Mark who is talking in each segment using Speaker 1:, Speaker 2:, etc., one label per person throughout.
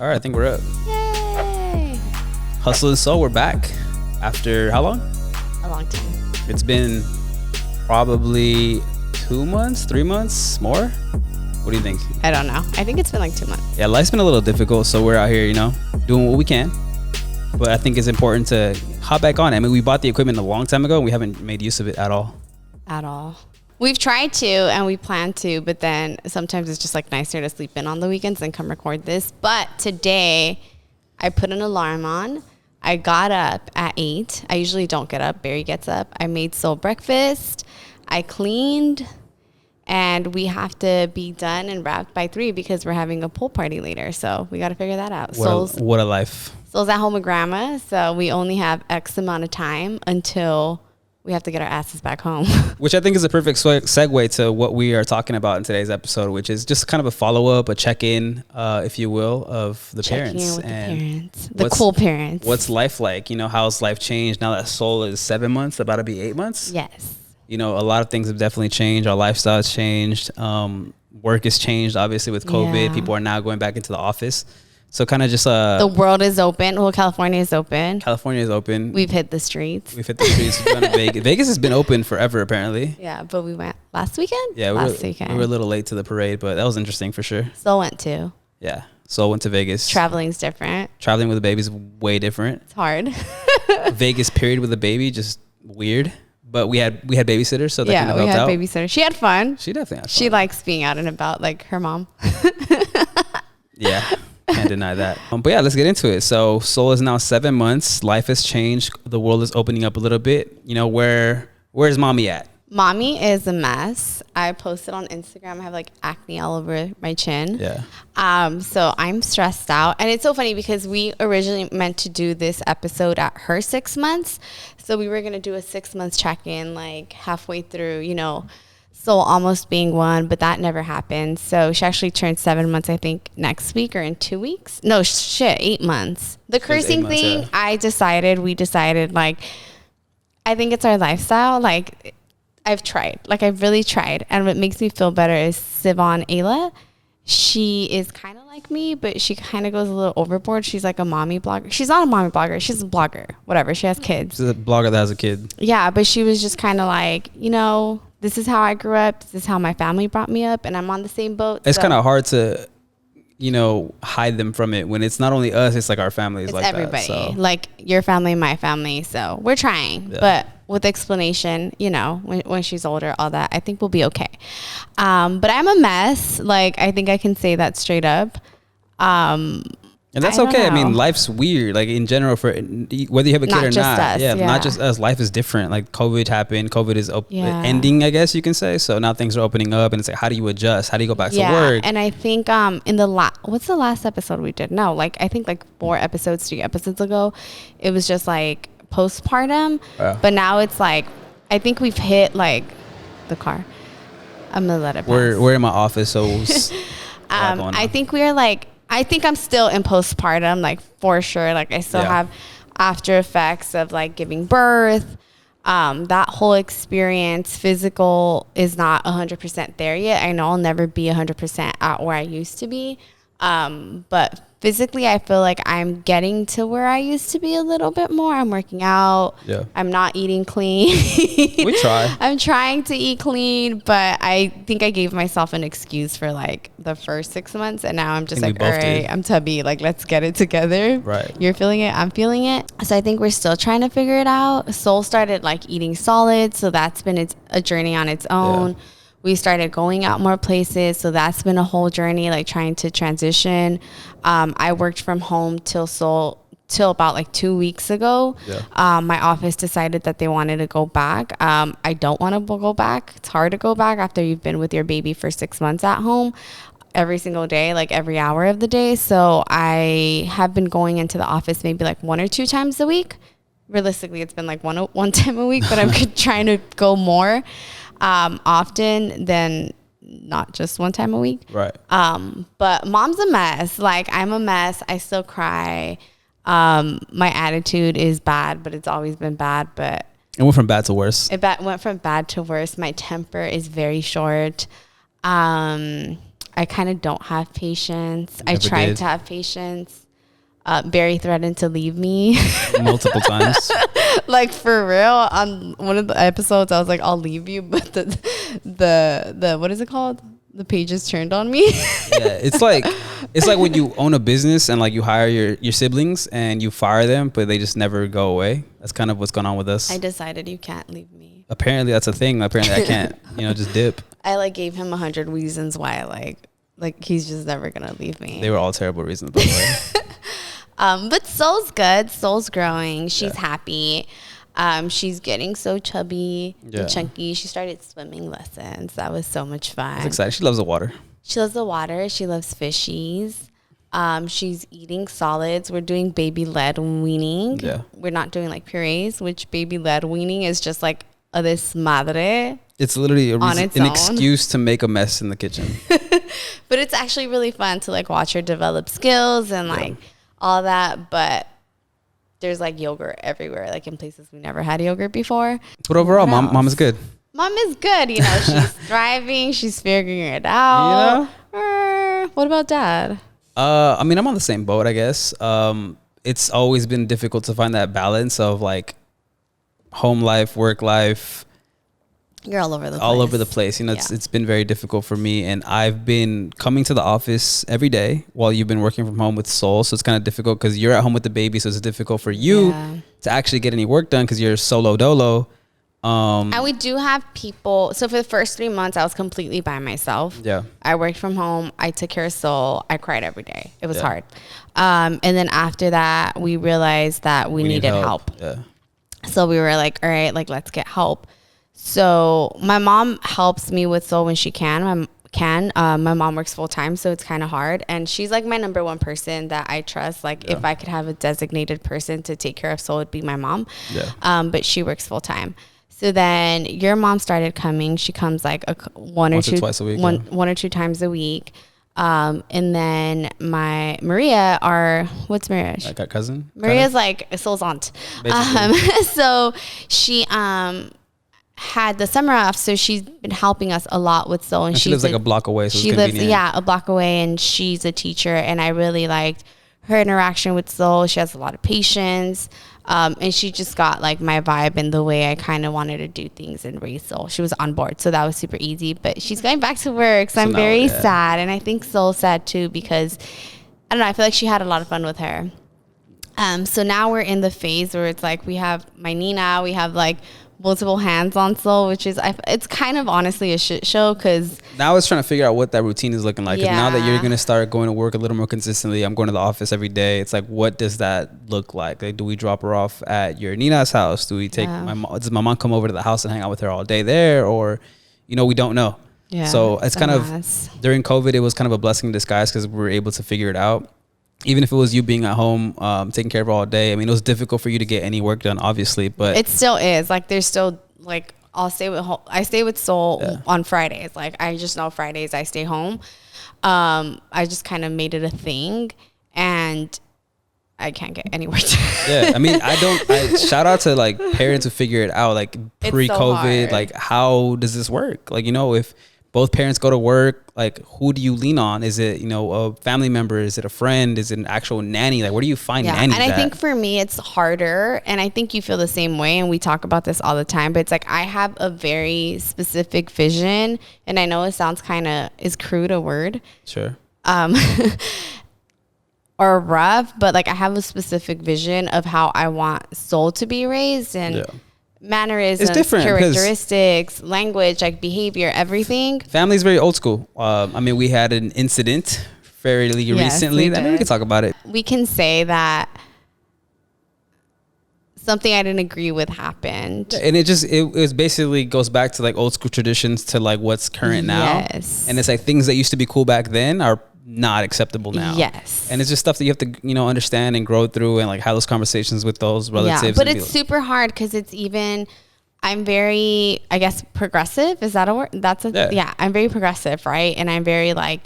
Speaker 1: All right, I think we're up.
Speaker 2: Yay!
Speaker 1: Hustle and Soul, we're back. After how long?
Speaker 2: A long time.
Speaker 1: It's been probably 2 months, 3 months, more? What do you think?
Speaker 2: I don't know. I think it's been like 2 months.
Speaker 1: Yeah, life's been a little difficult, so we're out here, doing what we can. But I think it's important to hop back on it. I mean, we bought the equipment a long time ago, and we haven't made use of it at all.
Speaker 2: At all. We've tried to, and we plan to, but then sometimes it's just like nicer to sleep in on the weekends than come record this. But today, I put an alarm on. I got up at 8. I usually don't get up. Barry gets up. I made Soul breakfast. I cleaned. And we have to be done and wrapped by 3 because we're having a pool party later. So we got to figure that out.
Speaker 1: What a life.
Speaker 2: Soul's at home with grandma. So we only have X amount of time until we have to get our asses back home.
Speaker 1: Which I think is a perfect segue to what we are talking about in today's episode, which is just kind of a follow-up, a check-in, if you will, of the parents.
Speaker 2: Checking in with the parents. The cool parents.
Speaker 1: What's life like? How's life changed now that Soul is 7 months, about to be 8 months?
Speaker 2: Yes.
Speaker 1: A lot of things have definitely changed. Our lifestyle has changed. Work has changed, obviously, with COVID. Yeah. People are now going back into the office. So kind of just
Speaker 2: the world is open. Well, California is open.
Speaker 1: California is open.
Speaker 2: We've hit the streets.
Speaker 1: We've gone to Vegas. Vegas has been open forever, apparently.
Speaker 2: Yeah, but we went last weekend?
Speaker 1: Yeah,
Speaker 2: last weekend.
Speaker 1: We were a little late to the parade, but that was interesting for sure.
Speaker 2: Soul went too.
Speaker 1: Yeah. Soul went to Vegas.
Speaker 2: Traveling's different.
Speaker 1: Traveling with a baby is way different.
Speaker 2: It's hard.
Speaker 1: Vegas period with a baby, just weird. But we had babysitters, so that kind of helped out.
Speaker 2: Yeah, we had babysitters. She had fun.
Speaker 1: She definitely had fun.
Speaker 2: She likes being out and about, like her mom.
Speaker 1: Yeah. Can't deny that. But yeah, let's get into it. So Soul is now 7 months. Life has changed. The world is opening up a little bit. Where's mommy at?
Speaker 2: Mommy is a mess. I posted on Instagram. I have like acne all over my chin.
Speaker 1: Yeah.
Speaker 2: So I'm stressed out. And it's so funny because we originally meant to do this episode at her 6 months. So we were going to do a 6 months check-in like halfway through, Soul almost being 1, but that never happened. So she actually turned 7 months, I think, next week or in 2 weeks. No, 8 months. The cursing thing, yeah. We decided, like, I think it's our lifestyle. Like, I've really tried. And what makes me feel better is Sivan Ayla. She is kind of like me, but she kind of goes a little overboard. She's like a mommy blogger. She's not a mommy blogger. She's a blogger. Whatever. She has kids.
Speaker 1: She's a blogger that has a kid.
Speaker 2: Yeah, but she was just kind of like, this is how I grew up. This is how my family brought me up, and I'm on the same boat.
Speaker 1: It's kind of hard to, hide them from it when it's not only us, it's like our families.
Speaker 2: It's
Speaker 1: like
Speaker 2: everybody.
Speaker 1: That, so.
Speaker 2: Like your family, my family. So we're trying, but with explanation, when she's older, all that, I think we'll be okay. But I'm a mess. Like, I think I can say that straight up.
Speaker 1: And that's okay. I mean, life's weird. Like in general, for whether you have a kid or not.
Speaker 2: Us, yeah,
Speaker 1: not just us. Life is different. Like COVID happened. COVID is ending, I guess you can say. So now things are opening up, and it's like, how do you adjust? How do you go back to work?
Speaker 2: And I think in what's the last episode we did? No, I think 3 episodes ago, it was just like postpartum. But now it's like, I think we've hit the car. I'm gonna let it pass.
Speaker 1: We're in my office, so
Speaker 2: I think we're I think I'm still in postpartum, for sure. I still have after effects of giving birth. That whole experience, physical is not 100% there yet. I know I'll never be 100% at where I used to be. But physically, I feel like I'm getting to where I used to be a little bit more. I'm working out.
Speaker 1: Yeah.
Speaker 2: I'm not eating clean.
Speaker 1: We try.
Speaker 2: I'm trying to eat clean, but I think I gave myself an excuse for the first 6 months. And now I'm just all right, I'm tubby. Let's get it together.
Speaker 1: Right.
Speaker 2: You're feeling it. I'm feeling it. So I think we're still trying to figure it out. Soul started eating solids. So that's been a journey on its own. Yeah. We started going out more places, so that's been a whole journey, trying to transition. I worked from home till about 2 weeks ago. Yeah. My office decided that they wanted to go back. I don't want to go back. It's hard to go back after you've been with your baby for 6 months at home every single day, every hour of the day. So I have been going into the office maybe 1 or 2 times a week. Realistically, it's been one time a week, but I'm trying to go more often than not just one time a week.
Speaker 1: Right.
Speaker 2: But mom's a mess. I'm a mess. I still cry. My attitude is bad, but it's always been bad. But
Speaker 1: it went from bad to worse.
Speaker 2: Went from bad to worse. My temper is very short. I kind of don't have patience. I
Speaker 1: Never
Speaker 2: tried
Speaker 1: did.
Speaker 2: to have patience. Barry threatened to leave me.
Speaker 1: Multiple times.
Speaker 2: Like for real, on one of the episodes, I was like, "I'll leave you," but the what is it called? The pages turned on me.
Speaker 1: Yeah, it's like when you own a business and like you hire your siblings and you fire them, but they just never go away. That's kind of what's going on with us.
Speaker 2: I decided you can't leave me.
Speaker 1: Apparently, that's a thing. Apparently, I can't, just dip.
Speaker 2: I like gave him 100 reasons why, like he's just never gonna leave me.
Speaker 1: They were all terrible reasons, by the way.
Speaker 2: But Soul's good. Soul's growing. She's happy. She's getting so chubby and chunky. She started swimming lessons. That was so much fun.
Speaker 1: It's exciting. She loves the water.
Speaker 2: She loves the water. She loves fishies. She's eating solids. We're doing baby-led weaning.
Speaker 1: Yeah. We're
Speaker 2: not doing like purees, which baby-led weaning is just like a desmadre.
Speaker 1: It's literally an excuse to make a mess in the kitchen.
Speaker 2: But it's actually really fun to like watch her develop skills and like all that. But there's like yogurt everywhere, like in places we never had yogurt before.
Speaker 1: But overall, mom is good.
Speaker 2: Mom is good. She's thriving. She's figuring it out. What about dad?
Speaker 1: I mean, I'm on the same boat, I guess. It's always been difficult to find that balance of like home life, work life.
Speaker 2: You're all over the place.
Speaker 1: All over the place. It's been very difficult for me. And I've been coming to the office every day while you've been working from home with Soul. So it's kind of difficult because you're at home with the baby. So it's difficult for you to actually get any work done because you're solo dolo.
Speaker 2: And we do have people. So for the first 3 months, I was completely by myself.
Speaker 1: Yeah.
Speaker 2: I worked from home. I took care of Soul. I cried every day. It was hard. And then after that, we realized that we needed help.
Speaker 1: Yeah.
Speaker 2: So we were like, all right, like, let's get help. So my mom helps me with Soul when she can. My mom works full time, so it's kind of hard. And she's like my number one person that I trust. Like if I could have a designated person to take care of Soul, it'd be my mom. Yeah. But she works full time. So then your mom started coming. She comes like one or twice a week, one or two times a week. And then what's Maria?
Speaker 1: Like a cousin?
Speaker 2: Maria's like Soul's aunt. So she had the summer off, so she's been helping us a lot with Soul. And
Speaker 1: she lives like a block away, so
Speaker 2: she lives a block away, and she's a teacher. And I really liked her interaction with Soul. She has a lot of patience. And she just got like my vibe and the way I kind of wanted to do things and raise Soul. She was on board, so that was super easy. But she's going back to work, so I'm very sad, and I think Soul's sad too because I don't know. I feel like she had a lot of fun with her. So now we're in the phase where it's like we have my Nina, we have like multiple hands on Soul, which is it's kind of honestly a shit show because
Speaker 1: now I was trying to figure out what that routine is looking like. 'Cause now that you're going to start going to work a little more consistently, I'm going to the office every day. It's like, what does that look like? Like, do we drop her off at your Nina's house? Do we take does my mom come over to the house and hang out with her all day there? Or, we don't know. Yeah. So it's kind of, during COVID, it was kind of a blessing in disguise because we were able to figure it out. Even if it was you being at home, taking care of her all day. I mean, it was difficult for you to get any work done, obviously, but
Speaker 2: it still is. Like, there's still like I stay with Soul on Fridays. Like, I just know Fridays I stay home. I just kind of made it a thing, and I can't get any work done.
Speaker 1: Yeah, I mean, I shout out to like parents who figure it out, like pre-COVID. So like, how does this work? Like, if both parents go to work, like, who do you lean on? Is it, a family member? Is it a friend? Is it an actual nanny? Like, where do you find nannies
Speaker 2: and I think for me, it's harder. And I think you feel the same way. And we talk about this all the time. But it's like, I have a very specific vision. And I know it sounds is crude a word.
Speaker 1: Sure.
Speaker 2: Or rough. But like, I have a specific vision of how I want Soul to be raised. And mannerisms, characteristics, language, like behavior, everything.
Speaker 1: Family's very old school. I mean, we had an incident fairly recently. I mean, we can talk about it.
Speaker 2: We can say that something I didn't agree with happened.
Speaker 1: And it basically goes back to like old school traditions to like what's current now. Yes. And it's like things that used to be cool back then are not acceptable now.
Speaker 2: Yes.
Speaker 1: And it's just stuff that you have to, understand and grow through and like have those conversations with those relatives.
Speaker 2: Yeah, but it's super hard because I'm very, I guess, progressive. Is that a word? I'm very progressive, right? And I'm very like,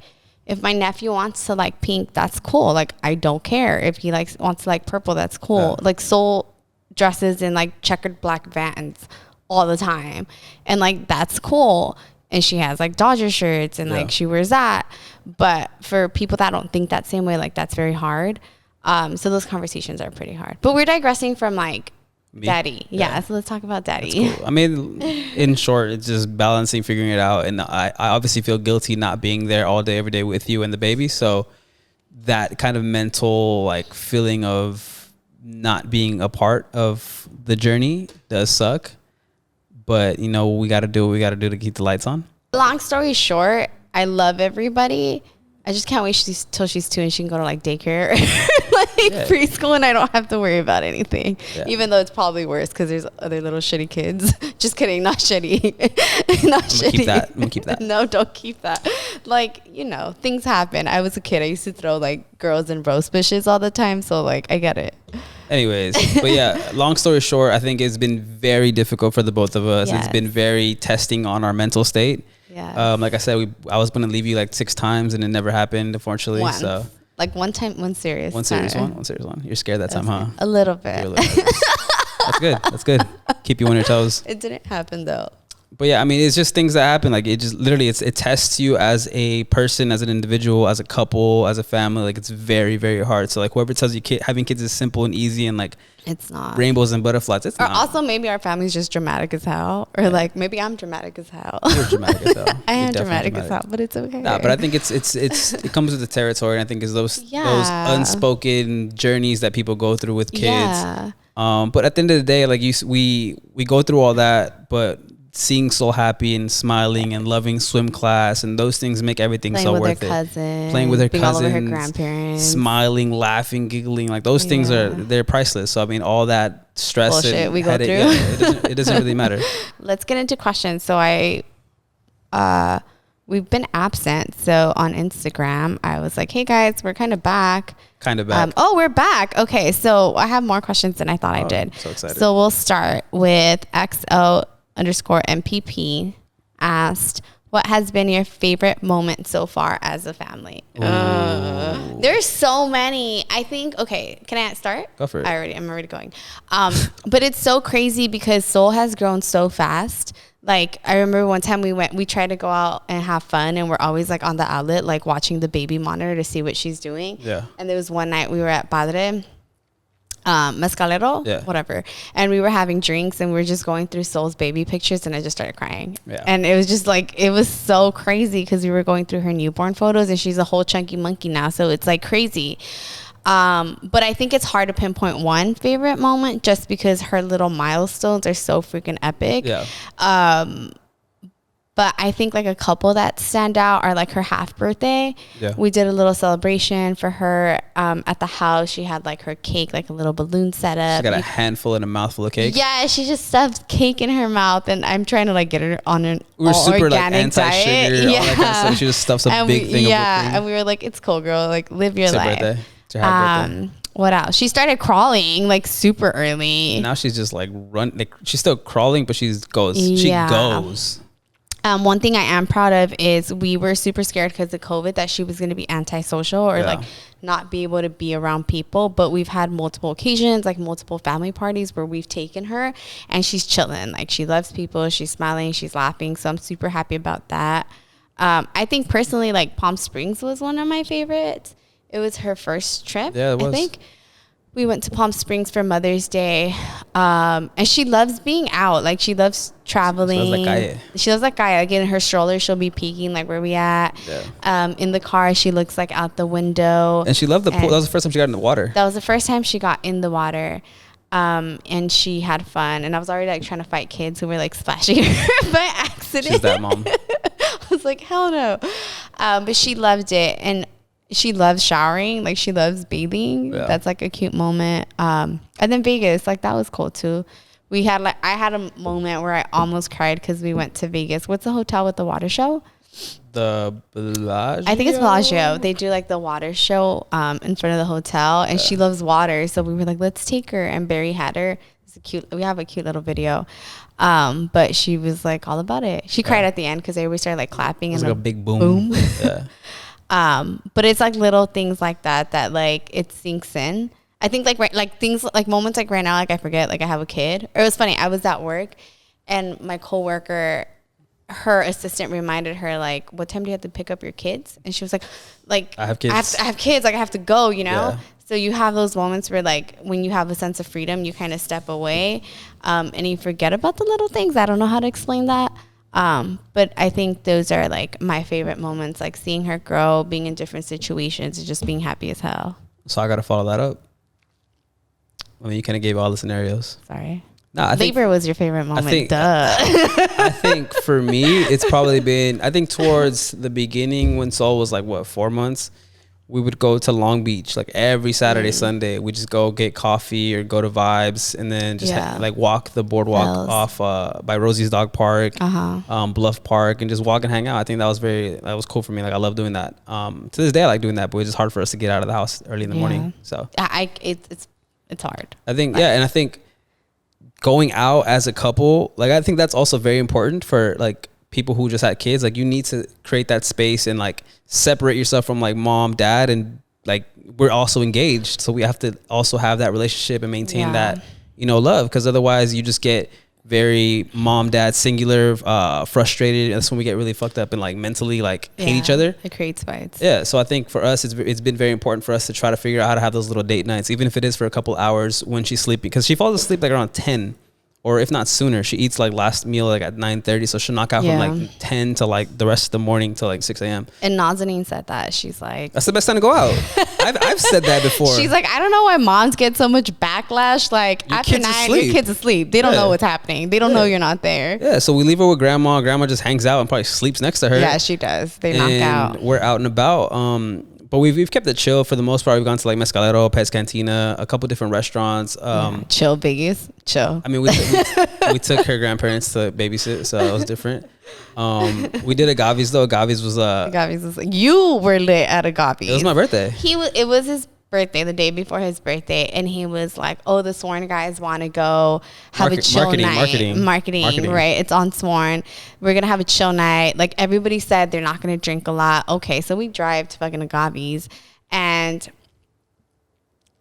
Speaker 2: if my nephew wants to like pink, that's cool. Like, I don't care. If he wants to like purple, that's cool. Like, Soul dresses in like checkered black Vans all the time. And like, that's cool. and she has like Dodger shirts and like she wears that. But for people that don't think that same way, like that's very hard. So those conversations are pretty hard. But we're digressing from like daddy. Yeah. So let's talk about daddy.
Speaker 1: That's cool. I mean, in short, it's just balancing, figuring it out. And I obviously feel guilty not being there all day, every day with you and the baby. So that kind of mental like feeling of not being a part of the journey does suck. But, you know, we got to do what we got to do to keep the lights on.
Speaker 2: Long story short, I love everybody. I just can't wait till she's 2 and she can go to like daycare, like preschool, and I don't have to worry about anything. Yeah. Even though it's probably worse because there's other little shitty kids. Just kidding, not shitty, not shitty. I'm gonna keep that. No, don't keep that. Like, you know, things happen. I was a kid. I used to throw like girls in rose bushes all the time, so like I get it.
Speaker 1: Anyways, but yeah, long story short, I think it's been very difficult for the both of us. Yes. It's been very testing on our mental state. Yeah. Like I said, I was going to leave you like 6 times and it never happened, unfortunately.
Speaker 2: Once.
Speaker 1: So
Speaker 2: like one time, one serious
Speaker 1: one. You're scared that time, huh?
Speaker 2: A little bit.
Speaker 1: That's good. That's good. Keep you on your toes.
Speaker 2: It didn't happen though.
Speaker 1: But yeah, I mean, it's just things that happen. Like it just literally, it tests you as a person, as an individual, as a couple, as a family. Like it's very, very hard. So like whoever tells you having kids is simple and easy and like
Speaker 2: it's not
Speaker 1: rainbows and butterflies. It's
Speaker 2: or
Speaker 1: not.
Speaker 2: Also, maybe our family's just dramatic as hell, or like maybe I'm dramatic as hell.
Speaker 1: You're dramatic as hell.
Speaker 2: I am dramatic as hell, but it's okay.
Speaker 1: Nah, but I think it comes with the territory. And I think it's those unspoken journeys that people go through with kids. Yeah. But at the end of the day, like we go through all that, but seeing Soul happy and smiling and loving swim class and those things make everything so worth it. Playing with her cousins, all over her grandparents, smiling, laughing, giggling, like those things they're priceless. So I mean, all that stress bullshit and we go through, it doesn't really matter. Let's
Speaker 2: get into questions. So we've been absent. So on Instagram, I was like, "Hey guys, we're kind of back." Oh, we're back. Okay, so I have more questions than I thought I did.
Speaker 1: So excited.
Speaker 2: So we'll start with XO_MPP asked, what has been your favorite moment so far as a family? There's so many. I think, okay, can I start?
Speaker 1: Go for it.
Speaker 2: I'm already going. But it's so crazy because Soul has grown so fast. Like, I remember one time we tried to go out and have fun, and we're always like on the outlet, like watching the baby monitor to see what she's doing.
Speaker 1: Yeah.
Speaker 2: And there was one night we were at Padre, Mezcalero, whatever, and we were having drinks and we were just going through Soul's baby pictures, and I just started crying. And it was just like, it was so crazy because we were going through her newborn photos, and she's a whole chunky monkey now, so it's like crazy. But I think it's hard to pinpoint one favorite moment just because her little milestones are so freaking epic. But I think like a couple that stand out are like her half birthday. We did a little celebration for her at the house. She had like her cake, like a little balloon set up.
Speaker 1: She got a handful and a mouthful of cake.
Speaker 2: Yeah, she just stuffed cake in her mouth, and I'm trying to like get her on an super like anti-sugar.
Speaker 1: All that kind of stuff. She just stuffs a big thing of whipped cream.
Speaker 2: And we were like, it's cool, girl. Like, live your life. It's her birthday. What else? She started crawling like super early.
Speaker 1: Now she's just like like she's still crawling, but she goes. She goes.
Speaker 2: One thing I am proud of is we were super scared because of COVID that she was going to be antisocial or like not be able to be around people. But we've had multiple occasions, like multiple family parties where we've taken her and she's chilling. Like she loves people. She's smiling. She's laughing. So I'm super happy about that. I think personally, like Palm Springs was one of my favorites. It was her first trip.
Speaker 1: Yeah, it was.
Speaker 2: I think we went to Palm Springs for Mother's Day. And she loves being out. Like she loves traveling. She loves that guy. Like in her stroller, she'll be peeking like where we at. In the car, she looks like out the window.
Speaker 1: And she loved the pool. That was the first time she got in the water.
Speaker 2: That was the first time she got in the water. And she had fun. And I was already like trying to fight kids who were like splashing her by accident.
Speaker 1: She's that mom.
Speaker 2: I was like, hell no. But she loved it. And she loves showering. Like she loves bathing. That's like a cute moment. And then Vegas, like that was cool too. We had like, I had a moment where I almost cried because we went to Vegas. What's the hotel with the water show?
Speaker 1: The Bellagio?
Speaker 2: I think it's Bellagio. They do like the water show in front of the hotel, and she loves water. So we were like, let's take her. And Barry had her. It's a cute. We have a cute little video. But she was like all about it. She cried at the end because everybody started like clapping.
Speaker 1: It was like a big boom.
Speaker 2: But it's like little things like that like it sinks in. I think like things like moments like right now, like I forget, like I have a kid. Or it was funny, I was at work and my coworker her assistant reminded her, like, what time do you have to pick up your kids? And she was like,
Speaker 1: I have kids.
Speaker 2: I have kids. Like, I have to go, you know? Yeah. So you have those moments where, like, when you have a sense of freedom, you kind of step away and you forget about the little things. I don't know how to explain that. But I think those are, like, my favorite moments, like seeing her grow, being in different situations, and just being happy as hell.
Speaker 1: So I got to follow that up. I mean, you kind of gave all the scenarios.
Speaker 2: Sorry.
Speaker 1: No,
Speaker 2: labor was your favorite moment.
Speaker 1: I think for me, it's probably been, I think towards the beginning when Soul was like, what, 4 months, we would go to Long Beach, like every Saturday, Sunday. We just go get coffee or go to Vibes and then just like walk the boardwalk off by Rosie's Dog Park, Bluff Park, and just walk and hang out. I think that was cool for me. Like, I love doing that. To this day, I like doing that, but it's just hard for us to get out of the house early in the morning. So
Speaker 2: it's hard.
Speaker 1: I think, and I think going out as a couple, like, I think that's also very important for like people who just had kids. Like, you need to create that space and like separate yourself from like mom, dad, and like we're also engaged, so we have to also have that relationship and maintain that, you know, love, because otherwise you just get very mom, dad, singular, frustrated. That's when we get really fucked up and like mentally like hate each other.
Speaker 2: It creates fights.
Speaker 1: Yeah, so I think for us it's been very important for us to try to figure out how to have those little date nights, even if it is for a couple hours when she's sleeping, because she falls asleep like around 10, or if not sooner. She eats like last meal like at 9:30, so she'll knock out from like 10 to like the rest of the morning till like 6 a.m.
Speaker 2: And Nazanin said that. She's like,
Speaker 1: that's the best time to go out. I've said that before.
Speaker 2: She's like, I don't know why moms get so much backlash. Like, after 9, your kids asleep. They don't know what's happening. They don't know you're not there.
Speaker 1: Yeah, so we leave her with grandma. Grandma just hangs out and probably sleeps next to her.
Speaker 2: Yeah, she does. They knock out.
Speaker 1: We're out and about. But we've kept it chill for the most part. We've gone to like Mescalero, Pez Cantina, a couple different restaurants.
Speaker 2: Chill, biggies. Chill.
Speaker 1: I mean, we took her grandparents to babysit, so that was different. We did Agaves though. Agaves was
Speaker 2: you were lit at Agaves.
Speaker 1: It was my birthday.
Speaker 2: It was his birthday, the day before his birthday, and he was like, oh, the Sworn guys want to go have a chill night. Marketing, right? It's on Sworn. We're gonna have a chill night. Like, everybody said they're not gonna drink a lot. Okay, so we drive to fucking Agaves, and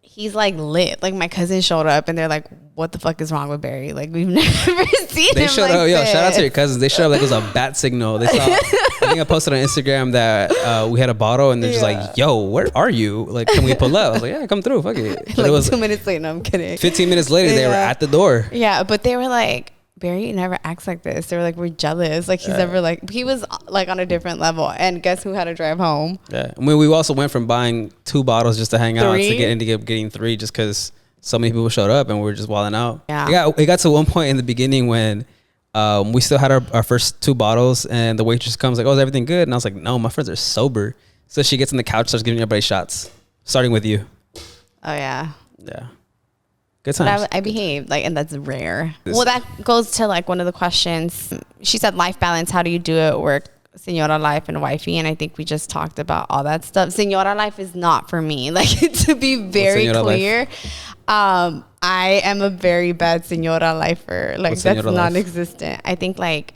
Speaker 2: he's like lit. Like, my cousin showed up and they're like, what the fuck is wrong with Barry? Like, we've never seen him
Speaker 1: showed
Speaker 2: like
Speaker 1: up,
Speaker 2: this.
Speaker 1: Shout out to your cousins. They showed up like it was a bat signal. They saw, I think I posted on Instagram that we had a bottle and they're just like, yo, where are you? Like, can we pull up? I was like, yeah, come through. Fuck it. But
Speaker 2: like,
Speaker 1: it was
Speaker 2: 2 minutes later. No, I'm kidding.
Speaker 1: 15 minutes later, they were at the door.
Speaker 2: Yeah, but they were like, Barry never acts like this. They were like, we're jealous. Like, he's never like, he was like on a different level. And guess who had to drive home?
Speaker 1: Yeah. I mean, we also went from buying 2 bottles just to hang out to getting 3 just because so many people showed up and we were just wilding out. Yeah. It got to one point in the beginning when we still had our first 2 bottles and the waitress comes like, oh, is everything good? And I was like, no, my friends are sober. So she gets on the couch, starts giving everybody shots, starting with you.
Speaker 2: Oh, yeah.
Speaker 1: Yeah. Good times.
Speaker 2: But I behaved, like, and that's rare. Well, that goes to like one of the questions. She said life balance. How do you do it? Work, Senora life, and wifey. And I think we just talked about all that stuff. Senora life is not for me. Like, to be very clear, I am a very bad Senora lifer. Like, that's non-existent. I think like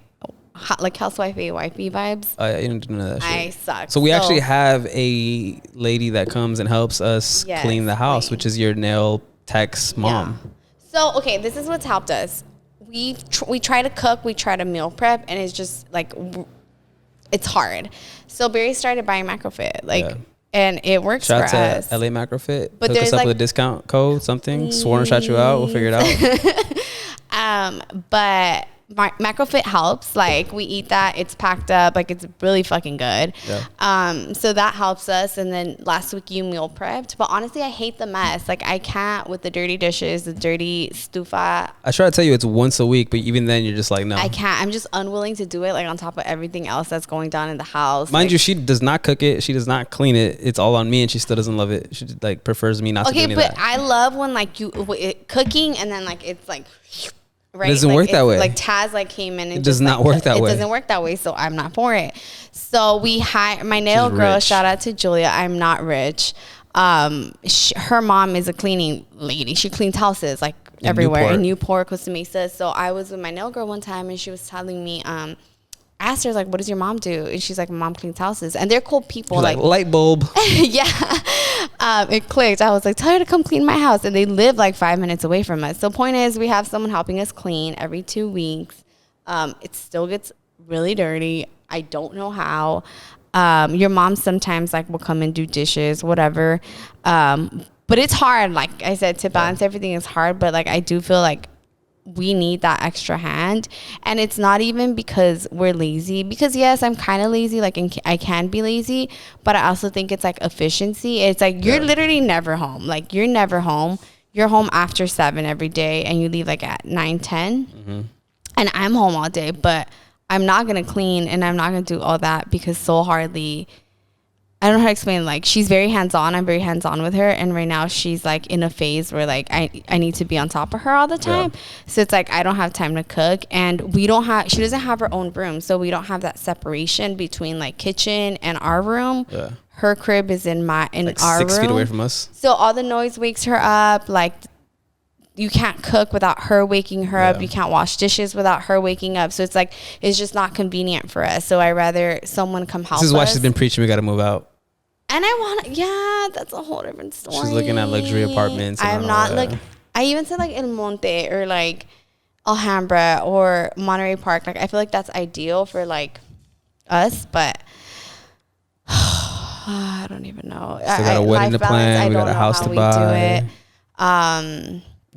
Speaker 2: housewifey, wifey vibes.
Speaker 1: You don't know that shit.
Speaker 2: I suck.
Speaker 1: So we actually have a lady that comes and helps us clean the house, which is your nail tech's mom.
Speaker 2: Yeah. So, okay, this is what's helped us. We try to cook, we try to meal prep, and it's just like, it's hard. So Barry started buying Macrofit, and it works for us.
Speaker 1: Shout out to LA Macrofit. But hook us up with a discount code, something. Sworn shout you out. We'll figure it
Speaker 2: out. But Macrofit helps. Like, we eat that, it's packed up, like, it's really fucking good. So that helps us. And then last week you meal prepped, but honestly I hate the mess. Like, I can't with the dirty dishes, the dirty stufa.
Speaker 1: I try to tell you it's once a week, but even then you're just like, no,
Speaker 2: I can't. I'm just unwilling to do it, like, on top of everything else that's going down in the house.
Speaker 1: Mind you, she does not cook it, she does not clean it. It's all on me, and she still doesn't love it. She like prefers me not to do any of that.
Speaker 2: Okay, but I love when like cooking and then like it's like, right?
Speaker 1: It doesn't work that way.
Speaker 2: Like Taz like came in and
Speaker 1: it does not work that way.
Speaker 2: It doesn't work that way, so I'm not for it. So we hired my nail girl. Shout out to Julia. I'm not rich. Her mom is a cleaning lady. She cleans houses like everywhere in Newport, Costa Mesa. So I was with my nail girl one time and she was telling me, I asked her, like, what does your mom do? And she's like, my mom cleans houses. And they're cool people.
Speaker 1: Like light bulb.
Speaker 2: Yeah. It clicked. I was like, tell her to come clean my house. And they live like 5 minutes away from us. So point is, we have someone helping us clean every 2 weeks. It still gets really dirty. I don't know how. Your mom sometimes like will come and do dishes, whatever. But it's hard. Like I said, to balance everything is hard. But like I do feel like we need that extra hand, and it's not even because we're lazy, because yes, I'm kind of lazy, like I can be lazy, but I also think it's like efficiency. It's like you're literally never home. Like you're never home. You're home after 7 every day, and you leave like at 9, 10. And I'm home all day, but I'm not gonna clean and I'm not gonna do all that because Soul hardly, I don't know how to explain. Like she's very hands-on. I'm very hands-on with her. And right now she's like in a phase where like I need to be on top of her all the time. Yeah. So it's like I don't have time to cook, and she doesn't have her own room. So we don't have that separation between like kitchen and our room. Yeah. Her crib is in like our
Speaker 1: 6
Speaker 2: room.
Speaker 1: feet away from us.
Speaker 2: So all the noise wakes her up. Like you can't cook without her waking her up. You can't wash dishes without her waking up. So it's like, it's just not convenient for us. So I rather someone come help us.
Speaker 1: This is why she's been preaching we got to move out.
Speaker 2: And I that's a whole different story.
Speaker 1: She's looking at luxury apartments.
Speaker 2: I'm not like, I even said like El Monte or like Alhambra or Monterey Park. Like I feel like that's ideal for like us, but I don't even know.
Speaker 1: Still got a wedding to plan. We got a house to buy.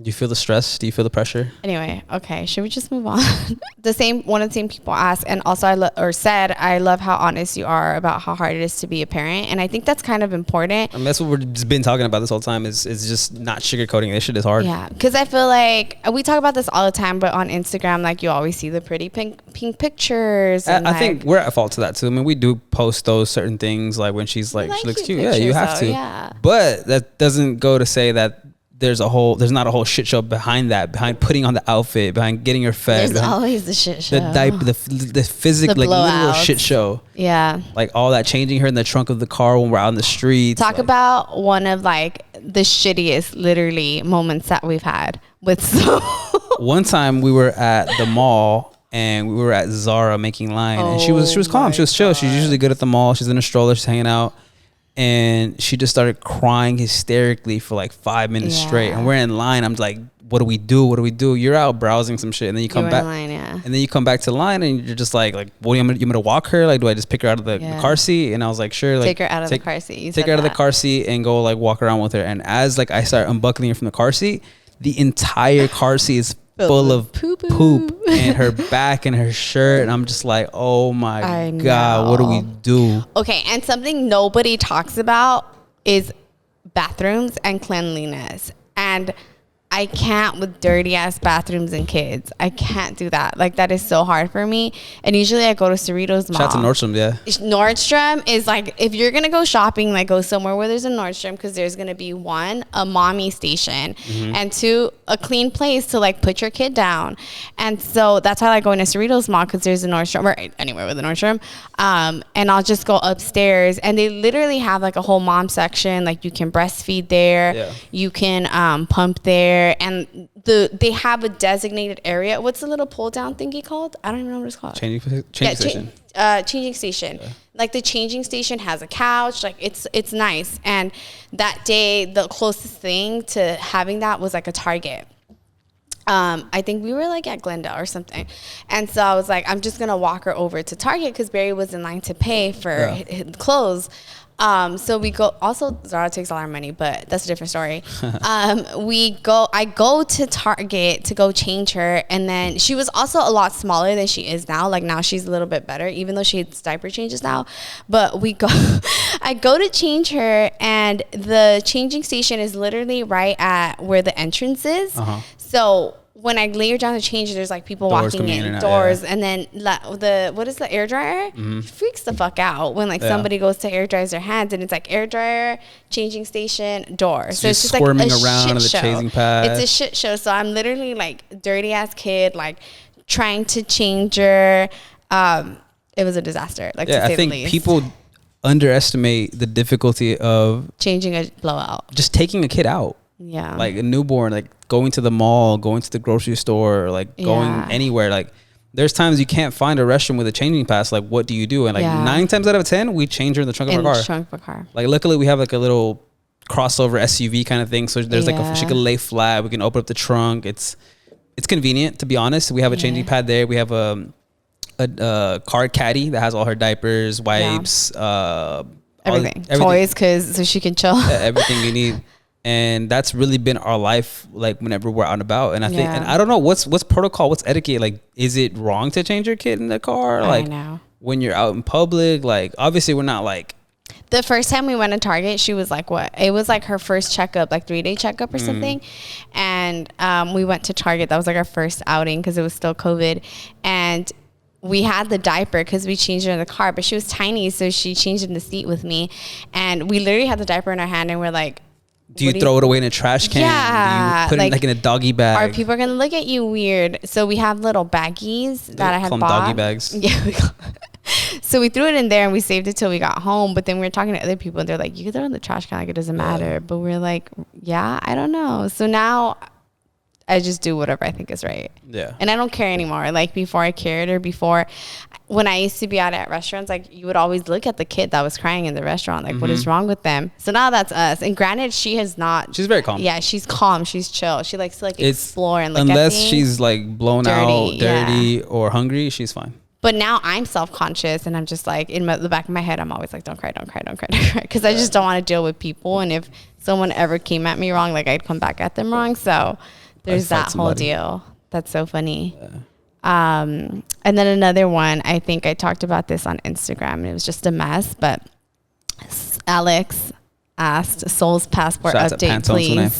Speaker 1: Do you feel the stress? Do you feel the pressure?
Speaker 2: Anyway, okay. Should we just move on? One of the same people asked, and also said, I love how honest you are about how hard it is to be a parent. And I think that's kind of important.
Speaker 1: I mean, that's what we've just been talking about this whole time is just not sugarcoating. This shit is hard.
Speaker 2: Yeah. Because I feel like we talk about this all the time, but on Instagram, like you always see the pretty pink pictures. And
Speaker 1: I think we're at fault to that too. I mean, we do post those certain things like when she's like she looks cute. Yeah, you have to. Yeah. But that doesn't go to say that there's not a whole shit show behind that, behind putting on the outfit, behind getting her fed.
Speaker 2: There's always the shit show.
Speaker 1: The diaper, the physical, like literal shit show.
Speaker 2: Yeah.
Speaker 1: Like all that, changing her in the trunk of the car when we're out in the streets.
Speaker 2: Talk about one of like the shittiest literally moments that we've had with Soul.
Speaker 1: One time we were at the mall and we were at Zara making line, and she was calm. She was chill. She's usually good at the mall. She's in a stroller. She's hanging out. And she just started crying hysterically for like 5 minutes straight. And we're in line. I'm like, what do we do? What do we do? You're out browsing some shit, and then you come back. And then you come back to the line, and you're just like, what? You want me to walk her? Like, do I just pick her out of the car seat? And I was like, sure. Like,
Speaker 2: take her out of the car seat.
Speaker 1: Take her out of the car seat and go like walk around with her. And as like I start unbuckling her from the car seat, the entire car seat is full of poop and her back and her shirt, and I'm just like, oh my God, what do we do?
Speaker 2: Okay, and something nobody talks about is bathrooms and cleanliness. And I can't with dirty ass bathrooms and kids. I can't do that. Like that is so hard for me. And usually I go to Cerritos Mall.
Speaker 1: Shout out to Nordstrom, yeah.
Speaker 2: Nordstrom is like, if you're gonna go shopping, like go somewhere where there's a Nordstrom, because there's gonna be one, a mommy station, and two, a clean place to like put your kid down. And so that's why I like going to Cerritos Mall, because there's a Nordstrom, or anywhere with a Nordstrom. And I'll just go upstairs, and they literally have like a whole mom section. Like you can breastfeed there, you can pump there. And they have a designated area. What's the little pull down thingy called? I don't even know what it's called.
Speaker 1: Changing station.
Speaker 2: Changing station. Yeah. Like the changing station has a couch. Like it's nice. And that day, the closest thing to having that was like a Target. I think we were like at Glendale or something. And so I was like, I'm just going to walk her over to Target, because Barry was in line to pay for his clothes. So we go, also Zara takes all our money, but that's a different story. I go to Target to go change her. And then she was also a lot smaller than she is now. Like now she's a little bit better, even though she has diaper changes now. But I go to change her, and the changing station is literally right at where the entrance is. So when I lay her down to change, there's like people walking in, doors, and then what is the air dryer? Freaks the fuck out when like somebody goes to air dries their hands, and it's like air dryer, changing station, door. So it's just like
Speaker 1: squirming
Speaker 2: a
Speaker 1: around
Speaker 2: shit
Speaker 1: on the
Speaker 2: show.
Speaker 1: chasing pad.
Speaker 2: It's a shit show. So I'm literally like dirty ass kid, like trying to change her. It was a disaster. Like to say
Speaker 1: I think
Speaker 2: the least.
Speaker 1: People underestimate the difficulty of
Speaker 2: changing a blowout,
Speaker 1: just taking a kid out.
Speaker 2: Yeah,
Speaker 1: like a newborn, like going to the mall, going to the grocery store, or like going anywhere. Like there's times you can't find a restroom with a changing pass. Like what do you do? And like 9 times out of 10, we change her in the trunk of our car. Like luckily we have like a little crossover SUV kind of thing. So there's like she can lay flat. We can open up the trunk. It's convenient, to be honest. We have a changing pad there. We have a a card caddy that has all her diapers, wipes,
Speaker 2: everything. Toys, so she can chill.
Speaker 1: Everything you need. And that's really been our life, like whenever we're out and about. And I think, and I don't know what's protocol, what's etiquette. Like, is it wrong to change your kid in the car? Like, when you're out in public, like, obviously we're not like.
Speaker 2: The first time we went to Target, she was like, what? It was like her first checkup, like 3-day checkup or something. And we went to Target. That was like our first outing because it was still COVID. And we had the diaper because we changed her in the car, but she was tiny. So she changed in the seat with me. And we literally had the diaper in our hand and we're like,
Speaker 1: do you throw it away in a trash can?
Speaker 2: Yeah.
Speaker 1: Do you put it like in a doggy bag?
Speaker 2: Are people going to look at you weird? So we have little baggies that I had bought.
Speaker 1: Doggy bags.
Speaker 2: Yeah. So we threw it in there and we saved it till we got home. But then we were talking to other people and they're like, you can throw it in the trash can, like it doesn't matter. But we're like, yeah, I don't know. So now I just do whatever I think is right.
Speaker 1: Yeah.
Speaker 2: And I don't care anymore. Like before I cared, or before when I used to be out at restaurants, like you would always look at the kid that was crying in the restaurant. Like, what is wrong with them? So now that's us. And granted, she has not.
Speaker 1: She's very calm.
Speaker 2: Yeah, she's calm. She's chill. She likes to like explore and look
Speaker 1: unless
Speaker 2: at things.
Speaker 1: She's like blown out, dirty, or hungry, she's fine.
Speaker 2: But now I'm self-conscious and I'm just like, in the back of my head, I'm always like, don't cry, don't cry, don't cry, don't cry. Because I just don't want to deal with people. And if someone ever came at me wrong, like I'd come back at them wrong. So there's that whole deal. That's so funny. Yeah. And then another one, I think I talked about this on Instagram. It was just a mess, but Alex asked Soul's passport update, please.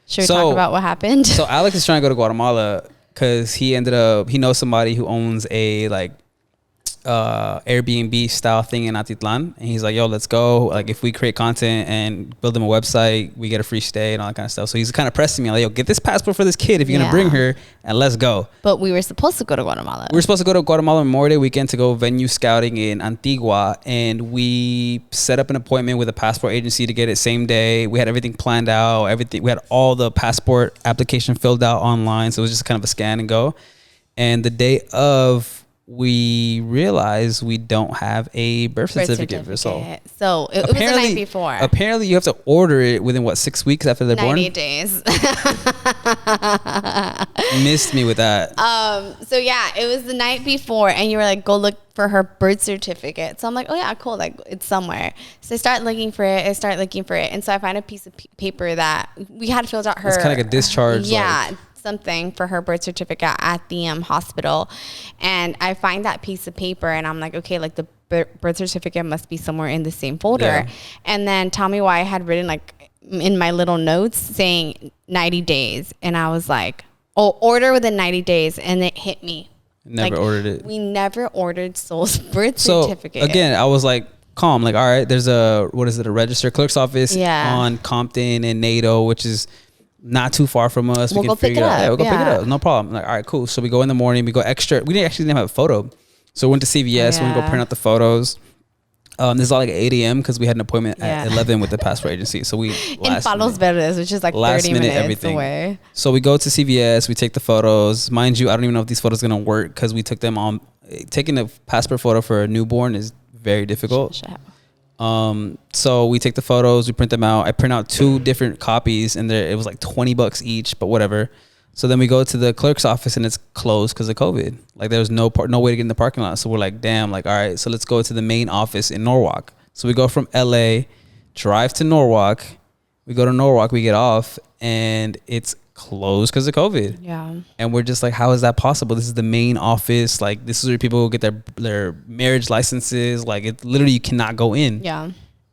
Speaker 2: Should we talk about what happened?
Speaker 1: So Alex is trying to go to Guatemala because he knows somebody who owns a like Airbnb style thing in Atitlan, and he's like, yo, let's go. Like, if we create content and build them a website, we get a free stay and all that kind of stuff. So he's kind of pressing me like, yo, get this passport for this kid if you're gonna bring her, and let's go.
Speaker 2: But we were supposed to go to Guatemala.
Speaker 1: We were supposed to go to Guatemala Memorial Day weekend to go venue scouting in Antigua, and we set up an appointment with a passport agency to get it same day. We had everything planned out, we had all the passport application filled out online, so it was just kind of a scan and go. And the day of, we realized we don't have a birth certificate for Soul.
Speaker 2: So it was the night before.
Speaker 1: Apparently, you have to order it within 6 weeks after they're
Speaker 2: 90
Speaker 1: born?
Speaker 2: 90 days.
Speaker 1: Missed me with that.
Speaker 2: So yeah, it was the night before, and you were like, go look for her birth certificate. So I'm like, oh yeah, cool. Like, it's somewhere. So I start looking for it. And so I find a piece of paper that we had filled out her.
Speaker 1: It's kind of like a discharge.
Speaker 2: Yeah. Something for her birth certificate at the hospital, and I find that piece of paper and I'm like, okay, like the birth certificate must be somewhere in the same folder. And then tell me why I had written like in my little notes saying 90 days, and I was like, oh, order within 90 days, and it hit me.
Speaker 1: Never ordered it.
Speaker 2: We never ordered Soul's birth certificate.
Speaker 1: Again, I was like calm, like, all right, there's a registered clerk's office on Compton and NATO, which is not too far from us.
Speaker 2: We'll go pick it up.
Speaker 1: Yeah, we'll go pick it up. No problem. Like, all right, cool. So we go in the morning. We go extra. We didn't actually have a photo. So we went to CVS. We go print out the photos. This is all like 8 a.m. because we had an appointment at 11 with the passport agency. So we
Speaker 2: in Palos Verdes, which is like 30 minutes away.
Speaker 1: So we go to CVS. We take the photos. Mind you, I don't even know if these photos are gonna work because we took them on. Taking a passport photo for a newborn is very difficult. So we take the photos, we print them out. I print out 2 different copies, and it was like $20 each, but whatever. So then we go to the clerk's office, and it's closed because of COVID. Like, there was no way to get in the parking lot. So we're like, damn, like, all right, so let's go to the main office in Norwalk. So we go from LA, drive to Norwalk. We go to Norwalk, we get off, and it's closed because of COVID.
Speaker 2: Yeah.
Speaker 1: And we're just like, how is that possible? This is the main office. Like, this is where people get their marriage licenses. Like, it literally, you cannot go in.
Speaker 2: Yeah.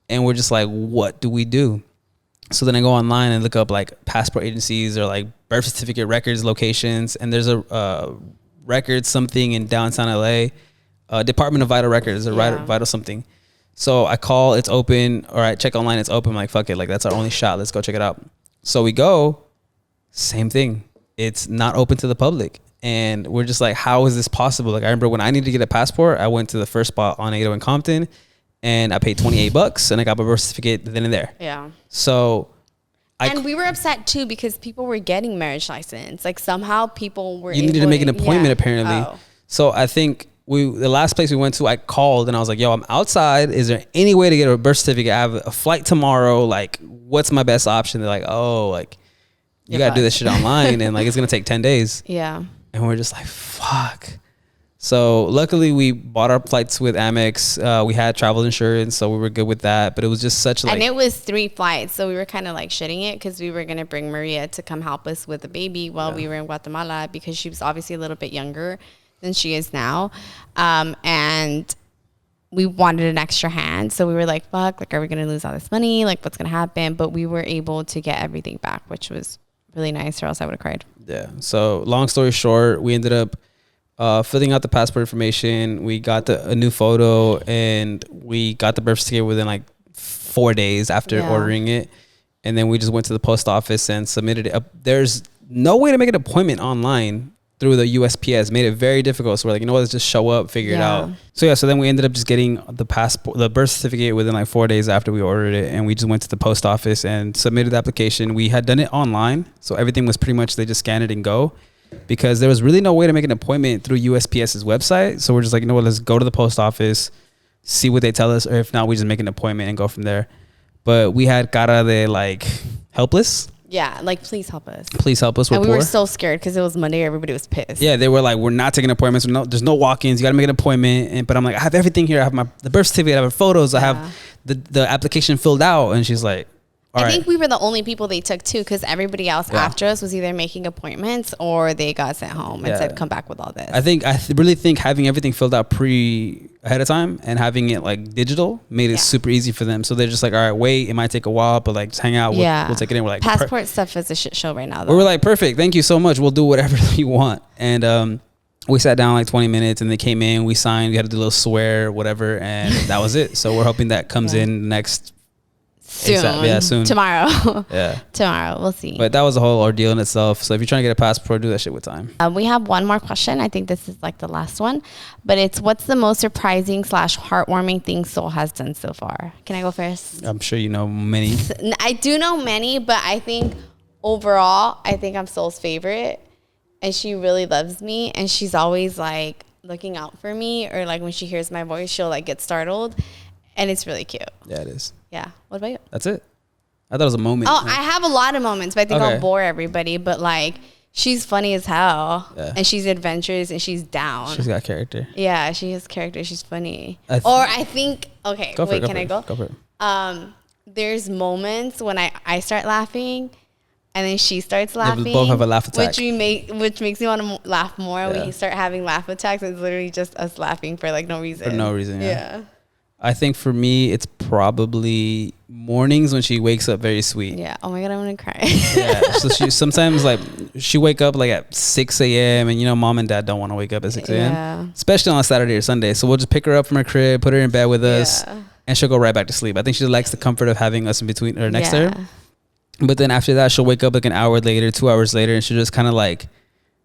Speaker 1: And we're just like, what do we do? So then I go online and look up like passport agencies or like birth certificate records locations. And there's a record something in downtown LA, Department of Vital Records or Vital something. So I call, it's open. All right, check online, it's open. I'm like, fuck it. Like, that's our only shot. Let's go check it out. So we go, same thing. It's not open to the public. And we're just like, how is this possible? Like, I remember when I needed to get a passport, I went to the first spot on 8 in Compton, and I paid $28 and I got my birth certificate then and there.
Speaker 2: Yeah.
Speaker 1: So
Speaker 2: and we were upset too because people were getting marriage license. Like, somehow people were
Speaker 1: needed to make an appointment apparently. So I think the last place we went to, I called and I was like, yo, I'm outside. Is there any way to get a birth certificate? I have a flight tomorrow. Like, what's my best option? They're like, oh, like, you got to do this shit online and like, it's going to take 10 days.
Speaker 2: Yeah.
Speaker 1: And we're just like, fuck. So luckily we bought our flights with Amex. We had travel insurance, so we were good with that. But it was just such like,
Speaker 2: and it was 3 flights, so we were kind of like shitting it because we were gonna bring Maria to come help us with the baby while we were in Guatemala, because she was obviously a little bit younger than she is now, and we wanted an extra hand. So we were like, fuck, like, are we gonna lose all this money? Like, what's gonna happen? But we were able to get everything back, which was really nice, or else I would have cried.
Speaker 1: Yeah. So long story short, we ended up filling out the passport information. We got a new photo, and we got the birth certificate within like 4 days after ordering it. And then we just went to the post office and submitted it. There's no way to make an appointment online through the USPS. Made it very difficult. So we're like, you know what, let's just show up, figure it out. So then we ended up just getting the passport, the birth certificate within like 4 days after we ordered it. And we just went to the post office and submitted the application. We had done it online, so everything was pretty much, they just scan it and go, because there was really no way to make an appointment through USPS's website. So we're just like, you know what, let's go to the post office, see what they tell us, or if not, we just make an appointment and go from there. But we had cara de like helpless.
Speaker 2: Yeah, like, please help us.
Speaker 1: Please help us.
Speaker 2: And we were so scared because it was Monday. Everybody was pissed.
Speaker 1: Yeah, they were like, we're not taking appointments. There's no walk-ins. You got to make an appointment. But I'm like, I have everything here. I have the birth certificate. I have photos. I have the application filled out. And she's like,
Speaker 2: I think we were the only people they took too, because everybody else after us was either making appointments or they got sent home and said, come back with all this.
Speaker 1: I really think having everything filled out ahead of time and having it like digital made it super easy for them. So they're just like, all right, wait, it might take a while, but like, just hang out. We'll take it in. We're like,
Speaker 2: passport stuff is a shit show right now, though.
Speaker 1: We were like, perfect. Thank you so much. We'll do whatever you want. And we sat down like 20 minutes and they came in, we signed, we had to do a little swear, whatever. And that was it. So we're hoping that comes in next
Speaker 2: soon. Tomorrow.
Speaker 1: Yeah.
Speaker 2: Tomorrow. We'll see.
Speaker 1: But that was a whole ordeal in itself. So if you're trying to get a passport, do that shit with time.
Speaker 2: We have one more question. I think this is like the last one. But it's, what's the most surprising / heartwarming thing Sol has done so far? Can I go first?
Speaker 1: I'm sure you know many.
Speaker 2: I do know many, but I think overall, I think I'm Sol's favorite. And she really loves me. And she's always like looking out for me. Or like when she hears my voice, she'll like get startled. And it's really cute.
Speaker 1: Yeah, it is.
Speaker 2: Yeah. What about you?
Speaker 1: That's it. I thought it was a moment.
Speaker 2: Oh, I have a lot of moments, but I think I'll bore everybody. But like, she's funny as hell. Yeah. And she's adventurous and she's down.
Speaker 1: She's got character.
Speaker 2: Yeah, she has character. She's funny. I think, okay, wait, can I go?
Speaker 1: Go for it.
Speaker 2: There's moments when I start laughing and then she starts laughing.
Speaker 1: We both have a laugh attack.
Speaker 2: Which makes me want to laugh more. Yeah. We start having laugh attacks. It's literally just us laughing for like no reason.
Speaker 1: For no reason, yeah. I think for me, it's probably mornings when she wakes up very sweet.
Speaker 2: Yeah. Oh my God, I'm going to cry.
Speaker 1: Yeah. So she sometimes like she wake up like at 6 a.m. and you know, mom and dad don't want to wake up at 6 a.m. Yeah. Especially on a Saturday or Sunday. So we'll just pick her up from her crib, put her in bed with us, and she'll go right back to sleep. I think she likes the comfort of having us in between or next to her. But then after that, she'll wake up like an hour later, 2 hours later, and she'll just kind of like,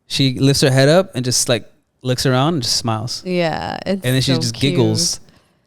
Speaker 1: she lifts her head up and just like looks around and just smiles.
Speaker 2: Yeah.
Speaker 1: And then she just giggles.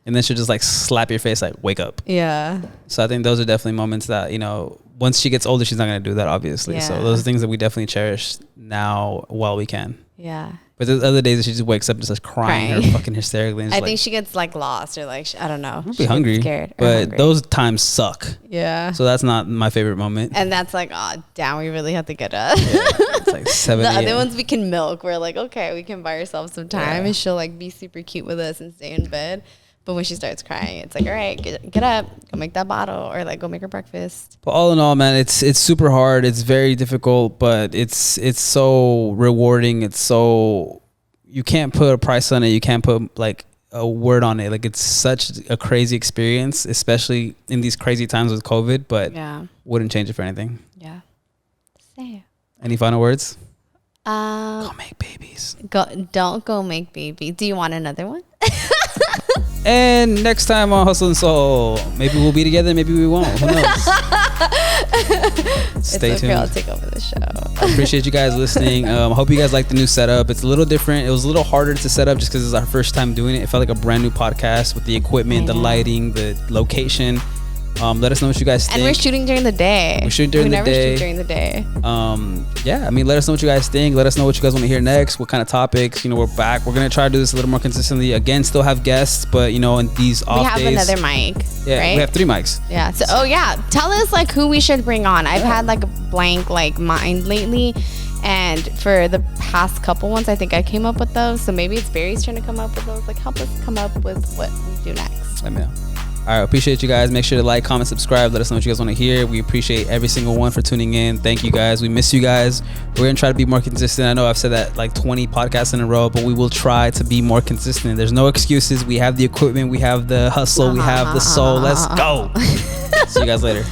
Speaker 1: And then she'll just like slap your face, like, wake up.
Speaker 2: Yeah.
Speaker 1: So I think those are definitely moments that, you know, once she gets older, she's not going to do that, obviously. Yeah. So those are things that we definitely cherish now while we can.
Speaker 2: Yeah.
Speaker 1: But there's other days that she just wakes up and just starts crying or fucking hysterically. And
Speaker 2: I think she gets like lost or like, I don't know.
Speaker 1: She'll be hungry. Scared but hungry. Those times suck.
Speaker 2: Yeah.
Speaker 1: So that's not my favorite moment.
Speaker 2: And that's like, oh, damn, we really have to get up. Yeah.
Speaker 1: It's like 7
Speaker 2: The other ones we can milk. We're like, okay, we can buy ourselves some time and she'll like be super cute with us and stay in bed. But when she starts crying, it's like, all right, get up, go make that bottle, or like go make her breakfast.
Speaker 1: But all in all, man, it's super hard. It's very difficult, but it's so rewarding. It's so, you can't put a price on it. You can't put like a word on it. Like it's such a crazy experience, especially in these crazy times with COVID. But wouldn't change it for anything.
Speaker 2: Yeah. Say.
Speaker 1: Any final words?
Speaker 2: Go
Speaker 1: make babies.
Speaker 2: Don't go make babies. Do you want another one?
Speaker 1: And next time on Hustle and Soul, maybe we'll be together, maybe we won't. Who knows? Stay tuned.
Speaker 2: I'll take over the show.
Speaker 1: I appreciate you guys listening. I hope you guys like the new setup. It's a little different. It was a little harder to set up just because it's our first time doing it. It felt like a brand new podcast with the equipment, the lighting, the location. Let us know what you guys think.
Speaker 2: And we're shooting during the day.
Speaker 1: We never shoot
Speaker 2: during the day.
Speaker 1: Yeah, I mean, let us know what you guys think. Let us know what you guys want to hear next. What kind of topics? You know, we're back. We're gonna try to do this a little more consistently. Again, still have guests, but you know, in these off days,
Speaker 2: we have another mic.
Speaker 1: Yeah,
Speaker 2: right?
Speaker 1: we have 3 mics.
Speaker 2: Yeah. So, tell us like who we should bring on. I've had like a blank like mind lately, And for the past couple ones, I think I came up with those. So maybe it's Barry's trying to come up with those. Like, help us come up with what we do next.
Speaker 1: Let me know. All right, appreciate you guys. Make sure to like, comment, subscribe. Let us know what you guys want to hear. We appreciate every single one for tuning in. Thank you guys. We miss you guys. We're going to try to be more consistent. I know I've said that like 20 podcasts in a row, but we will try to be more consistent. There's no excuses. We have the equipment. We have the hustle. We have the soul. Let's go. See you guys later.